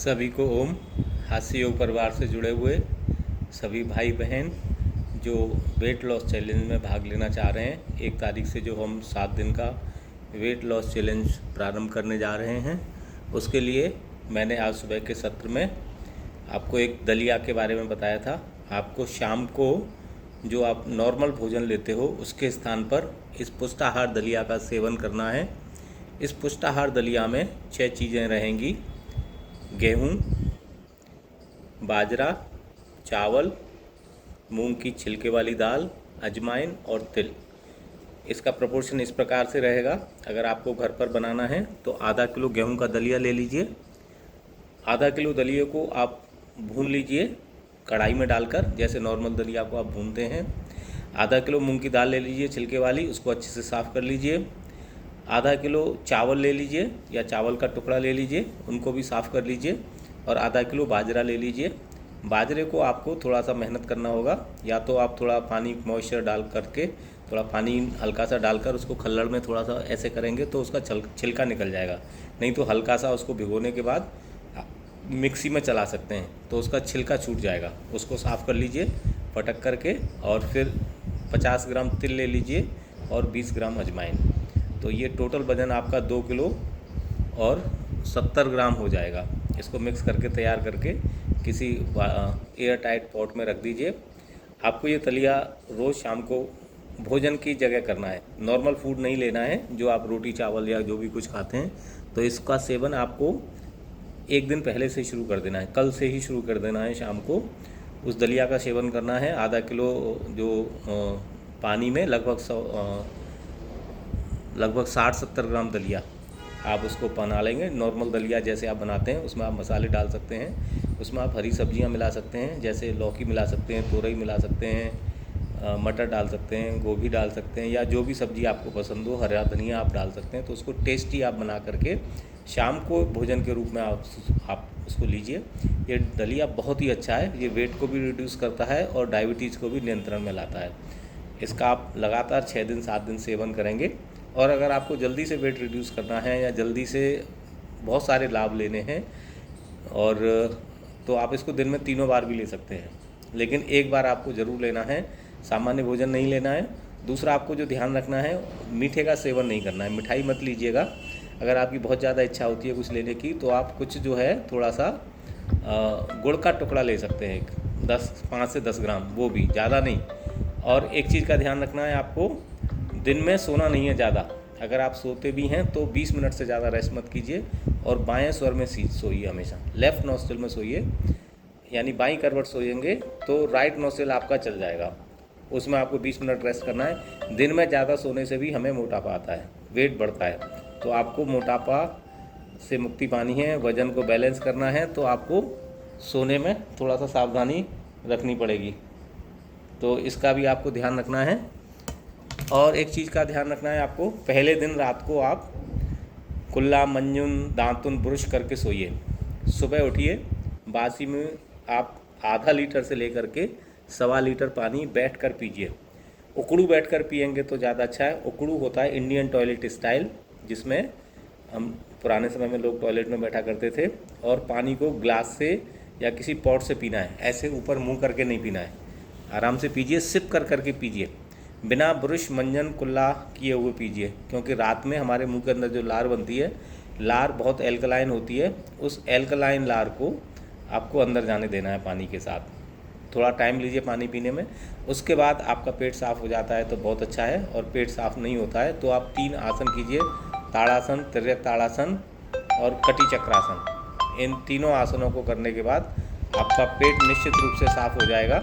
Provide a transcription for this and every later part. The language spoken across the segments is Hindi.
सभी को ओम। हास्य योग परिवार से जुड़े हुए सभी भाई बहन जो वेट लॉस चैलेंज में भाग लेना चाह रहे हैं, 1 तारीख से जो हम 7 दिन का वेट लॉस चैलेंज प्रारंभ करने जा रहे हैं, उसके लिए मैंने आज सुबह के सत्र में आपको एक दलिया के बारे में बताया था। आपको शाम को जो आप नॉर्मल भोजन लेते हो उसके स्थान पर इस पुष्टाहार दलिया का सेवन करना है। इस पुष्टाहार दलिया में 6 चीज़ें रहेंगी: गेहूँ, बाजरा, चावल, मूंग की छिलके वाली दाल, अजवाइन और तिल। इसका प्रोपोर्शन इस प्रकार से रहेगा। अगर आपको घर पर बनाना है तो आधा किलो गेहूं का दलिया ले लीजिए। आधा किलो दलिए को आप भून लीजिए कढ़ाई में डालकर, जैसे नॉर्मल दलिया को आप भूनते हैं। आधा किलो मूंग की दाल ले लीजिए छिलके वाली, उसको अच्छे से साफ़ कर लीजिए। आधा किलो चावल ले लीजिए या चावल का टुकड़ा ले लीजिए, उनको भी साफ़ कर लीजिए। और आधा किलो बाजरा ले लीजिए। बाजरे को आपको थोड़ा सा मेहनत करना होगा, या तो आप थोड़ा पानी मॉइस्चर डाल करके, थोड़ा पानी हल्का सा डालकर उसको खल्लड़ में थोड़ा सा ऐसे करेंगे तो उसका छिलका निकल जाएगा। नहीं तो हल्का सा उसको भिगोने के बाद मिक्सी में चला सकते हैं तो उसका छिलका छूट जाएगा। उसको साफ़ कर लीजिए पटक करके, और फिर 50 ग्राम तिल ले लीजिए और 20 ग्राम अजवाइन। तो ये टोटल वजन आपका 2 किलो और 70 ग्राम हो जाएगा। इसको मिक्स करके तैयार करके किसी एयर टाइट पॉट में रख दीजिए। आपको ये दलिया रोज़ शाम को भोजन की जगह करना है, नॉर्मल फूड नहीं लेना है जो आप रोटी चावल या जो भी कुछ खाते हैं। तो इसका सेवन आपको एक दिन पहले से शुरू कर देना है, कल से ही शुरू कर देना है। शाम को उस दलिया का सेवन करना है। आधा किलो जो पानी में लगभग 60-70 ग्राम दलिया आप उसको बना लेंगे। नॉर्मल दलिया जैसे आप बनाते हैं उसमें आप मसाले डाल सकते हैं। उसमें आप हरी सब्जियां मिला सकते हैं, जैसे लौकी मिला सकते हैं, तोरई मिला सकते हैं, मटर डाल सकते हैं, गोभी डाल सकते हैं, या जो भी सब्ज़ी आपको पसंद हो, हरा धनिया आप डाल सकते हैं। तो उसको टेस्टी आप बना करके शाम को भोजन के रूप में आप उसको लीजिए। ये दलिया बहुत ही अच्छा है। ये वेट को भी रिड्यूस करता है और डायबिटीज़ को भी नियंत्रण में लाता है। इसका आप लगातार 6 दिन 7 दिन सेवन करेंगे। और अगर आपको जल्दी से वेट रिड्यूस करना है या जल्दी से बहुत सारे लाभ लेने हैं, और तो आप इसको दिन में 3 बार भी ले सकते हैं, लेकिन एक बार आपको ज़रूर लेना है। सामान्य भोजन नहीं लेना है। दूसरा, आपको जो ध्यान रखना है, मीठे का सेवन नहीं करना है। मिठाई मत लीजिएगा। अगर आपकी बहुत ज़्यादा इच्छा होती है कुछ लेने की तो आप कुछ जो है थोड़ा सा गुड़ का टुकड़ा ले सकते हैं, 5 से 10 ग्राम, वो भी ज़्यादा नहीं। और एक चीज़ का ध्यान रखना है, आपको दिन में सोना नहीं है ज़्यादा। अगर आप सोते भी हैं तो 20 मिनट से ज़्यादा रेस्ट मत कीजिए, और बाएं स्वर में सोइए हमेशा। लेफ़्ट नोस्ट्रिल में सोइए, यानी बाईं करवट सोएंगे तो राइट नोस्ट्रिल आपका चल जाएगा। उसमें आपको 20 मिनट रेस्ट करना है। दिन में ज़्यादा सोने से भी हमें मोटापा आता है, वेट बढ़ता है। तो आपको मोटापा से मुक्ति पानी है, वज़न को बैलेंस करना है, तो आपको सोने में थोड़ा सा सावधानी रखनी पड़ेगी। तो इसका भी आपको ध्यान रखना है। और एक चीज़ का ध्यान रखना है आपको, पहले दिन रात को आप कुल्ला मंजुन दांतुन ब्रुश करके सोइए। सुबह उठिए, बासी में आप आधा लीटर से लेकर के 1.25 लीटर पानी बैठकर पीजिए। उकड़ू बैठकर पिएंगे तो ज़्यादा अच्छा है। उकड़ू होता है इंडियन टॉयलेट स्टाइल, जिसमें हम पुराने समय में लोग टॉयलेट में बैठा करते थे, और पानी को ग्लास से या किसी पॉट से पीना है। ऐसे ऊपर मुंह करके नहीं पीना है, आराम से पीजिए, सिप कर करके पीजिए, बिना ब्रुश मंजन कुल्ला किए हुए पीजिए। क्योंकि रात में हमारे मुंह के अंदर जो लार बनती है, लार बहुत एल्कलाइन होती है। उस एल्कलाइन लार को आपको अंदर जाने देना है पानी के साथ। थोड़ा टाइम लीजिए पानी पीने में। उसके बाद आपका पेट साफ़ हो जाता है तो बहुत अच्छा है, और पेट साफ़ नहीं होता है तो आप 3 आसन कीजिए: ताड़ासन, तिर्यक ताड़ासन और कटी चक्रासन। इन तीनों आसनों को करने के बाद आपका पेट निश्चित रूप से साफ़ हो जाएगा।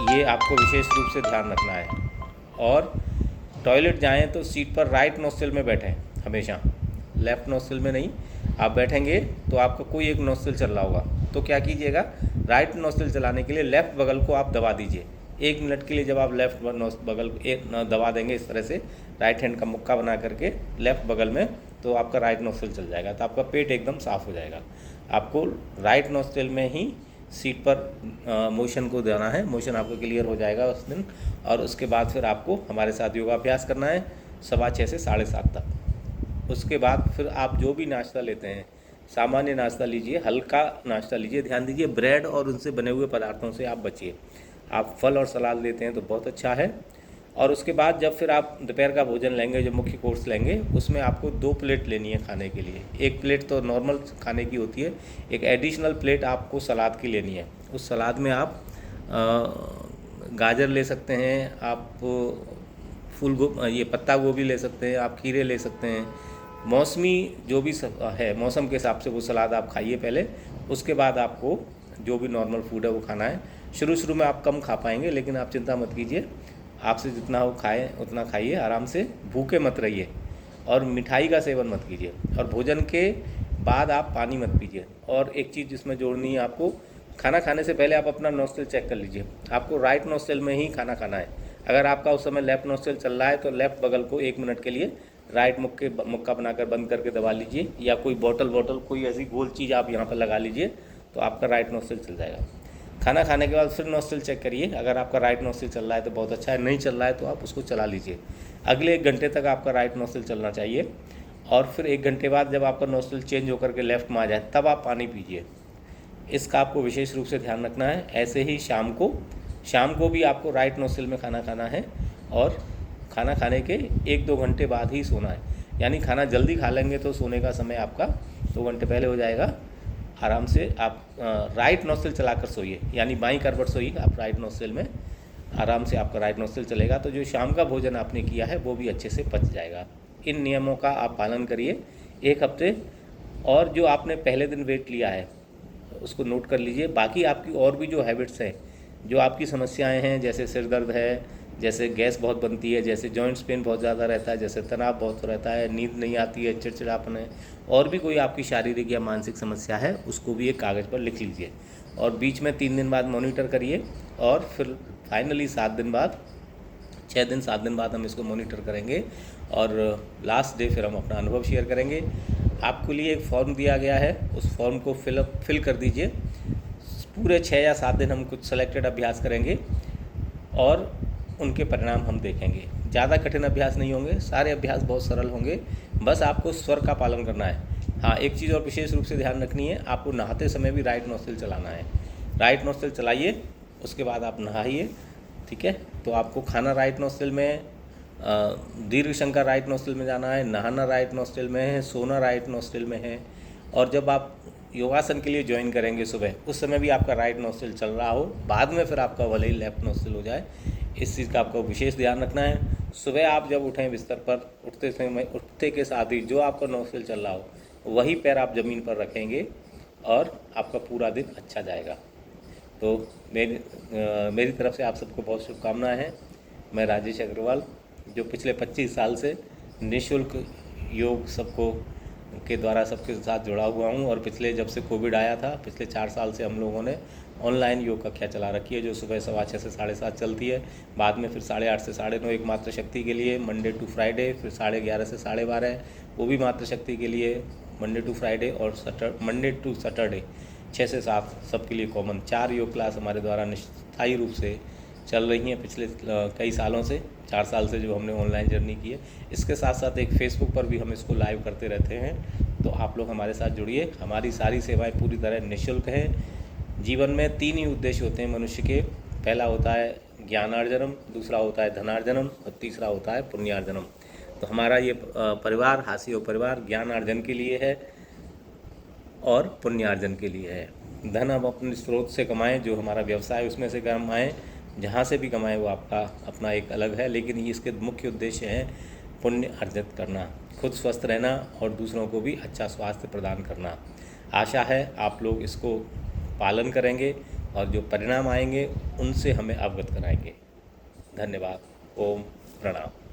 ये आपको विशेष रूप से ध्यान रखना है। और टॉयलेट जाएं तो सीट पर राइट नोस्ट्रिल में बैठें हमेशा, लेफ़्ट नोस्ट्रिल में नहीं। आप बैठेंगे तो आपका कोई एक नोस्ट्रिल चल रहा होगा, तो क्या कीजिएगा, राइट नोस्ट्रिल चलाने के लिए लेफ़्ट बगल को आप दबा दीजिए। 1 मिनट के लिए जब आप लेफ़्ट बगल दबा देंगे इस तरह से, राइट हैंड का मुक्का बना करके लेफ़्ट बगल में, तो आपका राइट नोस्ट्रिल चल जाएगा। तो आपका पेट एकदम साफ़ हो जाएगा। आपको राइट नोस्ट्रिल में ही सीट पर मोशन को देना है। मोशन आपको क्लियर हो जाएगा उस दिन। और उसके बाद फिर आपको हमारे साथ योगाभ्यास करना है 6:15 से 7:30 तक। उसके बाद फिर आप जो भी नाश्ता लेते हैं, सामान्य नाश्ता लीजिए, हल्का नाश्ता लीजिए। ध्यान दीजिए ब्रेड और उनसे बने हुए पदार्थों से आप बचिए। आप फल और सलाद लेते हैं तो बहुत अच्छा है। और उसके बाद जब फिर आप दोपहर का भोजन लेंगे, जो मुख्य कोर्स लेंगे, उसमें आपको 2 प्लेट लेनी है खाने के लिए। एक प्लेट तो नॉर्मल खाने की होती है, एक एडिशनल प्लेट आपको सलाद की लेनी है। उस सलाद में आप गाजर ले सकते हैं, आप ये पत्ता गोभी ले सकते हैं, आप खीरे ले सकते हैं। मौसमी जो भी है, मौसम के हिसाब से वो सलाद आप खाइए पहले। उसके बाद आपको जो भी नॉर्मल फूड है वो खाना है। शुरू में आप कम खा पाएंगे, लेकिन आप चिंता मत कीजिए, आपसे जितना हो खाएँ उतना खाइए, आराम से, भूखे मत रहिए और मिठाई का सेवन मत कीजिए। और भोजन के बाद आप पानी मत पीजिए। और एक चीज़ जिसमें जोड़नी है आपको, खाना खाने से पहले आप अपना नोस्ट्रिल चेक कर लीजिए। आपको राइट नोस्ट्रिल में ही खाना खाना है। अगर आपका उस समय लेफ्ट नोस्ट्रिल चल रहा है तो लेफ्ट बगल को 1 मिनट के लिए राइट मुक्का बनाकर बंद करके दबा लीजिए, या कोई बॉटल कोई ऐसी गोल चीज़ आप यहाँ पर लगा लीजिए, तो आपका राइट नोस्ट्रिल चल जाएगा। खाना खाने के बाद फिर नोस्ट्रिल चेक करिए। अगर आपका राइट नोस्ट्रिल चल रहा है तो बहुत अच्छा है, नहीं चल रहा है तो आप उसको चला लीजिए। अगले 1 घंटे तक आपका राइट नोस्ट्रिल चलना चाहिए। और फिर 1 घंटे बाद जब आपका नोस्ट्रिल चेंज होकर के लेफ्ट में आ जाए तब आप पानी पीजिए। इसका आपको विशेष रूप से ध्यान रखना है। ऐसे ही शाम को भी आपको राइट नोस्ट्रिल में खाना खाना है, और खाना खाने के 1-2 घंटे बाद ही सोना है। यानी खाना जल्दी खा लेंगे तो सोने का समय आपका 2 घंटे पहले हो जाएगा। आराम से आप राइट नोस्ट्रिल चलाकर सोइए, यानी बाईं करवट सोइए आप राइट नोस्ट्रिल में, आराम से आपका राइट नोस्ट्रिल चलेगा। तो जो शाम का भोजन आपने किया है वो भी अच्छे से पच जाएगा। इन नियमों का आप पालन करिए 1 हफ्ते। और जो आपने पहले दिन वेट लिया है उसको नोट कर लीजिए। बाकी आपकी और भी जो हैबिट्स हैं, जो आपकी समस्याएं हैं, जैसे सिर दर्द है, जैसे गैस बहुत बनती है, जैसे जॉइंट्स पेन बहुत ज़्यादा रहता है, जैसे तनाव बहुत रहता है, नींद नहीं आती है, चिड़चिड़ापन है, और भी कोई आपकी शारीरिक या मानसिक समस्या है, उसको भी एक कागज़ पर लिख लीजिए। और बीच में 3 दिन बाद मॉनिटर करिए, और फिर फाइनली 7 दिन बाद, 7 दिन बाद हम इसको मॉनिटर करेंगे, और लास्ट डे फिर हम अपना अनुभव शेयर करेंगे। आपके लिए एक फॉर्म दिया गया है, उस फॉर्म को फिल कर दीजिए। पूरे 6 या 7 दिन हम कुछ सेलेक्टेड अभ्यास करेंगे और उनके परिणाम हम देखेंगे। ज़्यादा कठिन अभ्यास नहीं होंगे, सारे अभ्यास बहुत सरल होंगे, बस आपको स्वर का पालन करना है। हाँ, एक चीज़ और विशेष रूप से ध्यान रखनी है, आपको नहाते समय भी राइट नोस्ट्रिल चलाना है। राइट नोस्ट्रिल चलाइए, उसके बाद आप नहाइए, ठीक है। तो आपको खाना राइट नोस्ट्रिल में, दीर्घ शंका राइट नोस्ट्रिल में जाना है, नहाना राइट नोस्ट्रिल में है, सोना राइट नोस्ट्रिल में है। और जब आप योगासन के लिए ज्वाइन करेंगे सुबह, उस समय भी आपका राइट नोस्ट्रिल चल रहा हो, बाद में फिर आपका भले ही लेफ्ट नोस्ट्रिल हो जाए, इस चीज़ का आपको विशेष ध्यान रखना है। सुबह आप जब उठें बिस्तर पर, उठते के साथ ही जो आपका नोस्ट्रिल चल रहा हो वही पैर आप ज़मीन पर रखेंगे, और आपका पूरा दिन अच्छा जाएगा। तो मेरी तरफ से आप सबको बहुत शुभकामनाएं हैं। मैं राजेश अग्रवाल, जो पिछले 25 साल से निःशुल्क योग सबको के द्वारा सबके साथ जुड़ा हुआ हूँ। और पिछले जब से कोविड आया था, पिछले 4 साल से हम लोगों ने ऑनलाइन योग कक्षा चला रखी है, जो सुबह 6:15 से 7:30 चलती है। बाद में फिर 8:30 से 9:30 एक मातृशक्ति के लिए, मंडे टू फ्राइडे, फिर 11:30 से 12:30 वो भी मातृशक्ति के लिए, मंडे टू फ्राइडे, और मंडे टू सैटरडे 6 से 7 सबके लिए कॉमन 4 योग क्लास हमारे द्वारा निष्ठायी रूप से चल रही हैं पिछले कई सालों से, 4 साल से जो हमने ऑनलाइन जर्नी की है। इसके साथ साथ एक फेसबुक पर भी हम इसको लाइव करते रहते हैं। तो आप लोग हमारे साथ जुड़िए। हमारी सारी सेवाएं पूरी तरह निःशुल्क हैं। जीवन में 3 ही उद्देश्य होते हैं मनुष्य के। पहला होता है ज्ञानार्जनम, दूसरा होता है धनार्जनम, और तीसरा होता है पुण्यार्जनम। तो हमारा ये परिवार, हास्य योग परिवार, ज्ञानार्जन के लिए है और पुण्यार्जन के लिए है। धन हम अपने स्रोत से कमाएं, जो हमारा व्यवसाय है उसमें से कमाएं, जहाँ से भी कमाएं वो आपका अपना एक अलग है, लेकिन ये इसके मुख्य उद्देश्य है पुण्य अर्जित करना, खुद स्वस्थ रहना और दूसरों को भी अच्छा स्वास्थ्य प्रदान करना। आशा है आप लोग इसको पालन करेंगे और जो परिणाम आएंगे उनसे हमें अवगत कराएंगे। धन्यवाद। ओम प्रणाम।